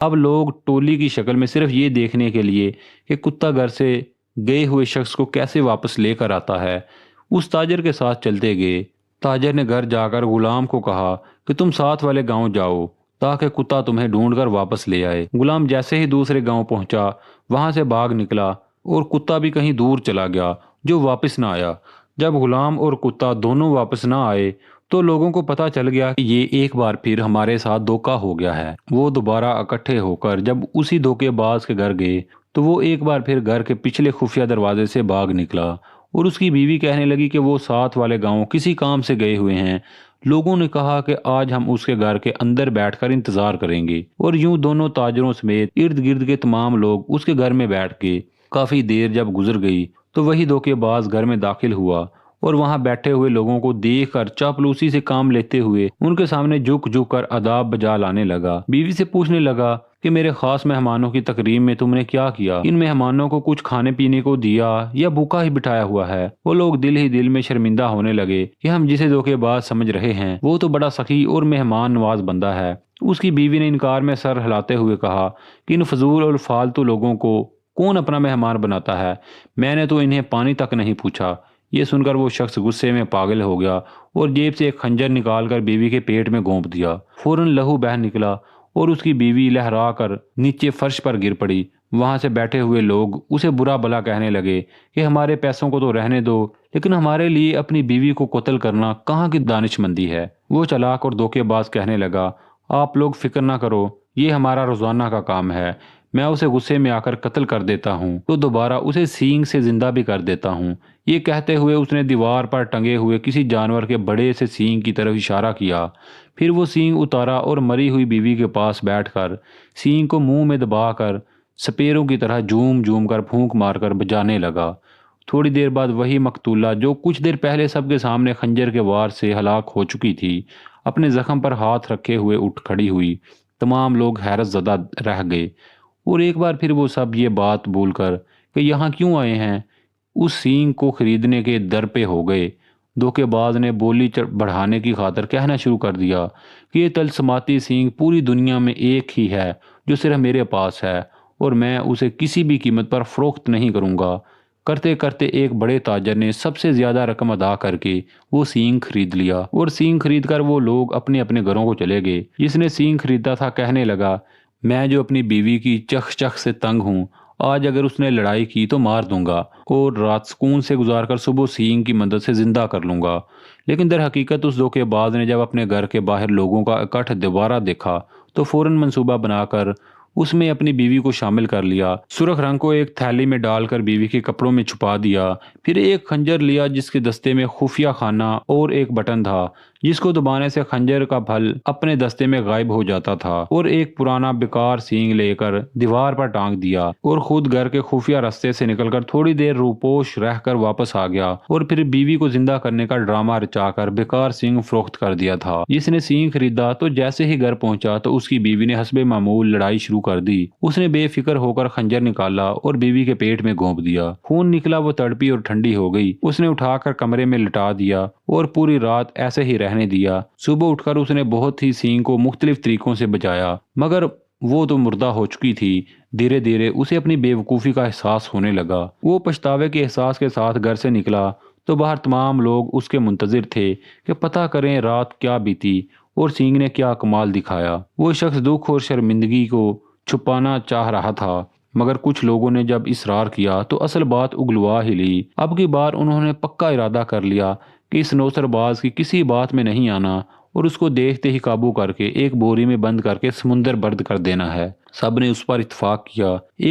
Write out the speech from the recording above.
اب لوگ ٹولی کی شکل میں صرف یہ دیکھنے کے لیے کہ کتا گھر سے گئے ہوئے شخص کو کیسے واپس لے کر آتا ہے اس تاجر کے ساتھ چلتے گئے۔ تاجر نے گھر جا کر غلام کو کہا کہ تم ساتھ والے گاؤں جاؤ تاکہ کتا تمہیں ڈھونڈ کر واپس لے آئے۔ غلام جیسے ہی دوسرے گاؤں پہنچا وہاں سے بھاگ نکلا اور کتا بھی کہیں دور چلا گیا جو واپس نہ آیا۔ جب غلام اور کتا دونوں واپس نہ آئے تو لوگوں کو پتہ چل گیا کہ یہ ایک بار پھر ہمارے ساتھ دھوکہ ہو گیا ہے۔ وہ دوبارہ اکٹھے ہو کر جب اسی دھوکے باز کے گھر گئے تو وہ ایک بار پھر گھر کے پچھلے خفیہ دروازے سے بھاگ نکلا اور اس کی بیوی کہنے لگی کہ وہ ساتھ والے گاؤں کسی کام سے گئے ہوئے ہیں۔ لوگوں نے کہا کہ آج ہم اس کے گھر کے اندر بیٹھ کر انتظار کریں گے، اور یوں دونوں تاجروں سمیت ارد گرد کے تمام لوگ اس کے گھر میں بیٹھ گئے۔ کافی دیر جب گزر گئی تو وہی دھوکے باز گھر میں داخل ہوا اور وہاں بیٹھے ہوئے لوگوں کو دیکھ کر چاپلوسی سے کام لیتے ہوئے ان کے سامنے جھک جھک کر آداب بجا لانے لگا۔ بیوی سے پوچھنے لگا کہ میرے خاص مہمانوں کی تکریم میں تم نے کیا کیا؟ ان مہمانوں کو کچھ کھانے پینے کو دیا یا بھوکا ہی بٹھایا ہوا ہے؟ وہ لوگ دل ہی دل میں شرمندہ ہونے لگے کہ ہم جسے دھوکے باز سمجھ رہے ہیں وہ تو بڑا سخی اور مہمان نواز بندہ ہے۔ اس کی بیوی نے انکار میں سر ہلاتے ہوئے کہا کہ ان فضول اور فالتو لوگوں کو کون اپنا مہمان بناتا ہے؟ میں نے تو انہیں پانی تک نہیں پوچھا۔ یہ سن کر وہ شخص غصے میں پاگل ہو گیا اور جیب سے ایک خنجر نکال کر بیوی کے پیٹ میں گھونپ دیا۔ فوراً لہو بہہ نکلا اور اس کی بیوی لہرا کر نیچے فرش پر گر پڑی۔ وہاں سے بیٹھے ہوئے لوگ اسے برا بھلا کہنے لگے کہ ہمارے پیسوں کو تو رہنے دو، لیکن ہمارے لیے اپنی بیوی کو قتل کرنا کہاں کی دانش مندی ہے؟ وہ چلاک اور دھوکے باز کہنے لگا آپ لوگ فکر نہ کرو، یہ ہمارا روزانہ کا کام ہے۔ میں اسے غصے میں آ کر قتل کر دیتا ہوں تو دوبارہ اسے سینگ سے زندہ بھی کر دیتا ہوں۔ یہ کہتے ہوئے اس نے دیوار پر ٹنگے ہوئے کسی جانور کے بڑے سے سینگ کی طرف اشارہ کیا۔ پھر وہ سینگ اتارا اور مری ہوئی بیوی کے پاس بیٹھ کر سینگ کو منہ میں دبا کر سپیروں کی طرح جھوم جھوم کر پھونک مار کر بجانے لگا۔ تھوڑی دیر بعد وہی مقتولہ جو کچھ دیر پہلے سب کے سامنے خنجر کے وار سے ہلاک ہو چکی تھی اپنے زخم پر ہاتھ رکھے ہوئے اٹھ کھڑی ہوئی۔ تمام لوگ حیرت زدہ رہ گئے اور ایک بار پھر وہ سب یہ بات بھول کر کہ یہاں کیوں آئے ہیں اس سینگ کو خریدنے کے در پہ ہو گئے۔ دھوکے باز نے بولی بڑھانے کی خاطر کہنا شروع کر دیا کہ یہ طلسماتی سینگ پوری دنیا میں ایک ہی ہے جو صرف میرے پاس ہے اور میں اسے کسی بھی قیمت پر فروخت نہیں کروں گا۔ کرتے کرتے ایک بڑے تاجر نے سب سے زیادہ رقم ادا کر کے وہ سینگ خرید لیا اور سینگ خرید کر وہ لوگ اپنے اپنے گھروں کو چلے گئے۔ جس نے سینگ خریدا تھا کہنے لگا میں جو اپنی بیوی کی چخ چخ سے تنگ ہوں، آج اگر اس نے لڑائی کی تو مار دوں گا اور رات سکون سے گزار کر صبح سینگ کی مدد سے زندہ کر لوں گا۔ لیکن در حقیقت اس دھوکے باز نے جب اپنے گھر کے باہر لوگوں کا اکٹھ دوبارہ دیکھا تو فوراً منصوبہ بنا کر اس میں اپنی بیوی کو شامل کر لیا۔ سرخ رنگ کو ایک تھیلی میں ڈال کر بیوی کے کپڑوں میں چھپا دیا، پھر ایک خنجر لیا جس کے دستے میں خفیہ خانہ اور ایک بٹن تھا جس کو دبانے سے خنجر کا پھل اپنے دستے میں غائب ہو جاتا تھا، اور ایک پرانا بیکار سینگ لے کر دیوار پر ٹانگ دیا اور خود گھر کے خفیہ رستے سے نکل کر تھوڑی دیر روپوش رہ کر واپس آ گیا اور پھر بیوی کو زندہ کرنے کا ڈرامہ رچا کر بیکار سینگ فروخت کر دیا تھا۔ جس نے سینگ خریدا تو جیسے ہی گھر پہنچا تو اس کی بیوی نے حسب معمول لڑائی شروع کر دی۔ اس نے بے فکر ہو کر خنجر نکالا اور بیوی کے پیٹ میں گھونپ دیا۔ خون نکلا، وہ تڑپی اور ٹھنڈی ہو گئی۔ اس نے اٹھا کر کمرے میں لٹا دیا اور پوری رات ایسے ہی رہنے دیا۔ صبح اٹھ کر اس نے بہت ہی سینگ کو مختلف طریقوں سے بجایا مگر وہ تو مردہ ہو چکی تھی۔ دھیرے دھیرے اسے اپنی بے وقوفی کا احساس ہونے لگا۔ وہ پچھتاوے کے احساس کے ساتھ گھر سے نکلا تو باہر تمام لوگ اس کے منتظر تھے کہ پتہ کریں رات کیا بیتی اور سینگ نے کیا کمال دکھایا۔ وہ شخص دکھ اور شرمندگی کو چھپانا چاہ رہا تھا مگر کچھ لوگوں نے جب اصرار کیا تو اصل بات اگلوا ہی لی۔ اب کی بار انہوں نے پکا ارادہ کر لیا کہ اس نوسر باز کی کسی بات میں نہیں آنا اور اس کو دیکھتے ہی قابو کر کے ایک بوری میں بند کر کے سمندر برد کر دینا ہے۔ سب نے اس پر اتفاق کیا۔ ایک